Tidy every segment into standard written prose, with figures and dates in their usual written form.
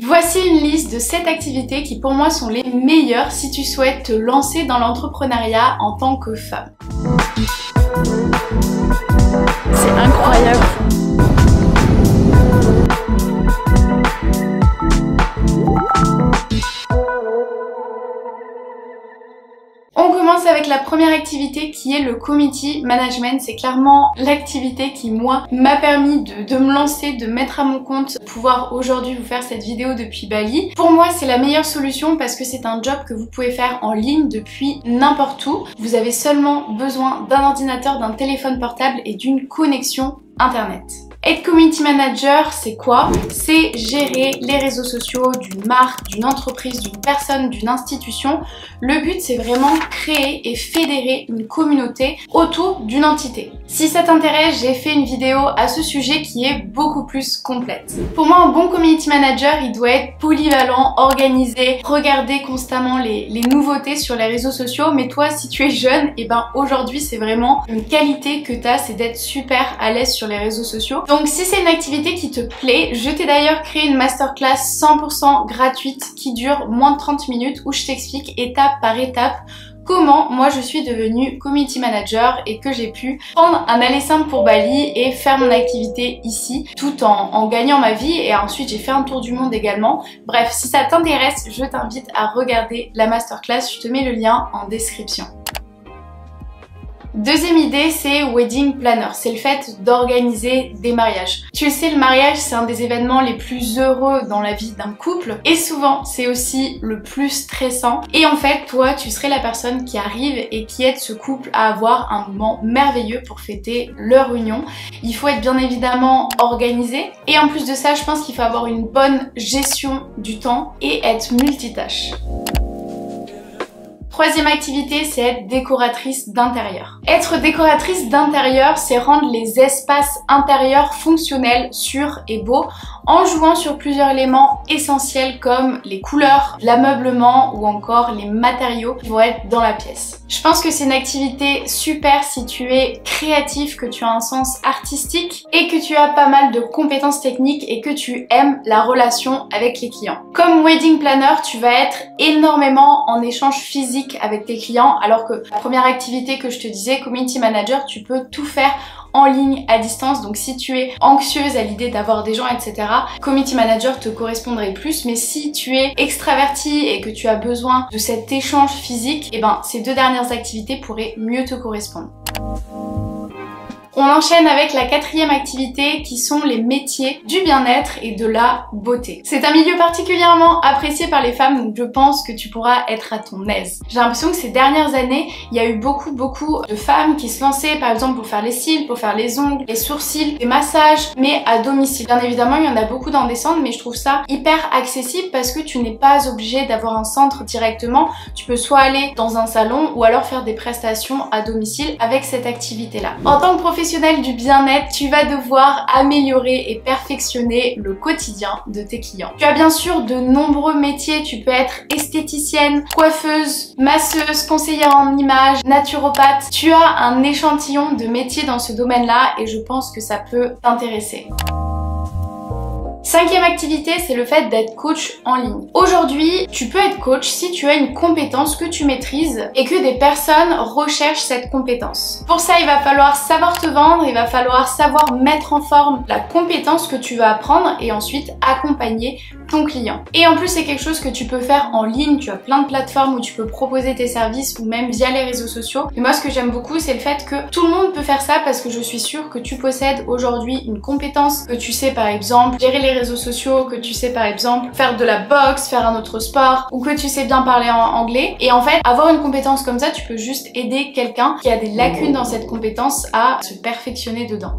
Voici une liste de 7 activités qui pour moi sont les meilleures si tu souhaites te lancer dans l'entrepreneuriat en tant que femme. C'est incroyable. On commence avec la première activité qui est le community management. C'est clairement l'activité qui moi m'a permis de me lancer, de mettre à mon compte, de pouvoir aujourd'hui vous faire cette vidéo depuis Bali. Pour moi c'est la meilleure solution parce que c'est un job que vous pouvez faire en ligne depuis n'importe où. Vous avez seulement besoin d'un ordinateur, d'un téléphone portable et d'une connexion internet. Être community manager, c'est quoi? C'est gérer les réseaux sociaux d'une marque, d'une entreprise, d'une personne, d'une institution. Le but, c'est vraiment créer et fédérer une communauté autour d'une entité. Si ça t'intéresse, j'ai fait une vidéo à ce sujet qui est beaucoup plus complète. Pour moi, un bon community manager, il doit être polyvalent, organisé, regarder constamment les nouveautés sur les réseaux sociaux. Mais toi, si tu es jeune, et ben aujourd'hui, c'est vraiment une qualité que tu as, c'est d'être super à l'aise sur les réseaux sociaux. Donc si c'est une activité qui te plaît, je t'ai d'ailleurs créé une masterclass 100% gratuite qui dure moins de 30 minutes où je t'explique étape par étape comment moi je suis devenue community manager et que j'ai pu prendre un aller simple pour Bali et faire mon activité ici tout en gagnant ma vie, et ensuite j'ai fait un tour du monde également. Bref, si ça t'intéresse, je t'invite à regarder la masterclass, je te mets le lien en description. Deuxième idée, c'est wedding planner. C'est le fait d'organiser des mariages. Tu le sais, le mariage, c'est un des événements les plus heureux dans la vie d'un couple. Et souvent, c'est aussi le plus stressant. Et en fait, toi, tu serais la personne qui arrive et qui aide ce couple à avoir un moment merveilleux pour fêter leur union. Il faut être bien évidemment organisé. Et en plus de ça, je pense qu'il faut avoir une bonne gestion du temps et être multitâche. Troisième activité, c'est être décoratrice d'intérieur. Être décoratrice d'intérieur, c'est rendre les espaces intérieurs fonctionnels, sûrs et beaux en jouant sur plusieurs éléments essentiels comme les couleurs, l'ameublement ou encore les matériaux qui vont être dans la pièce. Je pense que c'est une activité super si tu es créatif, que tu as un sens artistique et que tu as pas mal de compétences techniques et que tu aimes la relation avec les clients. Comme wedding planner, tu vas être énormément en échange physique avec tes clients, alors que la première activité que je te disais, community manager, tu peux tout faire en ligne, à distance. Donc si tu es anxieuse à l'idée d'avoir des gens, etc., community manager te correspondrait plus. Mais si tu es extraverti et que tu as besoin de cet échange physique, et ben ces deux dernières activités pourraient mieux te correspondre. On enchaîne avec la quatrième activité qui sont les métiers du bien-être et de la beauté. C'est un milieu particulièrement apprécié par les femmes, donc je pense que tu pourras être à ton aise. J'ai l'impression que ces dernières années, il y a eu beaucoup de femmes qui se lançaient par exemple pour faire les cils, pour faire les ongles, les sourcils, les massages, mais à domicile. Bien évidemment, il y en a beaucoup dans des centres, mais je trouve ça hyper accessible parce que tu n'es pas obligé d'avoir un centre directement. Tu peux soit aller dans un salon ou alors faire des prestations à domicile avec cette activité-là. En tant que professionnel du bien-être, tu vas devoir améliorer et perfectionner le quotidien de tes clients. Tu as bien sûr de nombreux métiers, tu peux être esthéticienne, coiffeuse, masseuse, conseillère en images, naturopathe. Tu as un échantillon de métiers dans ce domaine-là et je pense que ça peut t'intéresser. Cinquième activité, c'est le fait d'être coach en ligne. Aujourd'hui, tu peux être coach si tu as une compétence que tu maîtrises et que des personnes recherchent cette compétence. Pour ça, il va falloir savoir te vendre, il va falloir savoir mettre en forme la compétence que tu vas apprendre et ensuite accompagner ton client. Et en plus, c'est quelque chose que tu peux faire en ligne. Tu as plein de plateformes où tu peux proposer tes services ou même via les réseaux sociaux. Et moi, ce que j'aime beaucoup, c'est le fait que tout le monde peut faire ça parce que je suis sûre que tu possèdes aujourd'hui une compétence, que tu sais par exemple gérer les réseaux sociaux, que tu sais par exemple faire de la boxe, faire un autre sport ou que tu sais bien parler en anglais. Et en fait, avoir une compétence comme ça, tu peux juste aider quelqu'un qui a des lacunes dans cette compétence à se perfectionner dedans.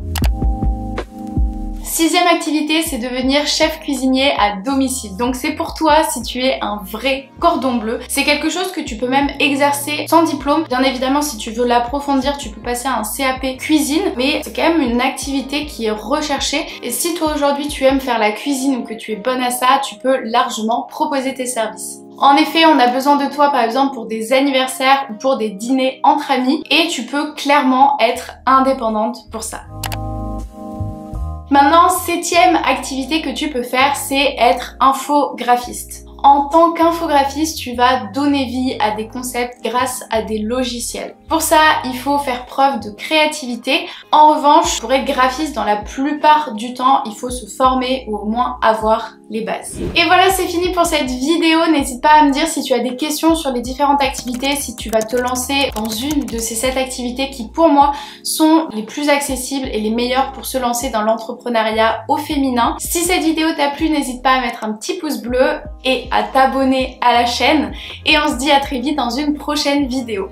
Sixième activité, c'est devenir chef cuisinier à domicile. Donc c'est pour toi si tu es un vrai cordon bleu. C'est quelque chose que tu peux même exercer sans diplôme. Bien évidemment, si tu veux l'approfondir, tu peux passer à un CAP cuisine, mais c'est quand même une activité qui est recherchée. Et si toi aujourd'hui tu aimes faire la cuisine ou que tu es bonne à ça, tu peux largement proposer tes services. En effet, on a besoin de toi par exemple pour des anniversaires ou pour des dîners entre amis et tu peux clairement être indépendante pour ça. Maintenant, 7e activité que tu peux faire, c'est être infographiste. En tant qu'infographiste, tu vas donner vie à des concepts grâce à des logiciels. Pour ça, il faut faire preuve de créativité. En revanche, pour être graphiste, dans la plupart du temps, il faut se former ou au moins avoir les bases. Et voilà, c'est fini pour cette vidéo. N'hésite pas à me dire si tu as des questions sur les différentes activités, si tu vas te lancer dans une de ces 7 activités qui, pour moi, sont les plus accessibles et les meilleures pour se lancer dans l'entrepreneuriat au féminin. Si cette vidéo t'a plu, n'hésite pas à mettre un petit pouce bleu et à t'abonner à la chaîne. Et on se dit à très vite dans une prochaine vidéo.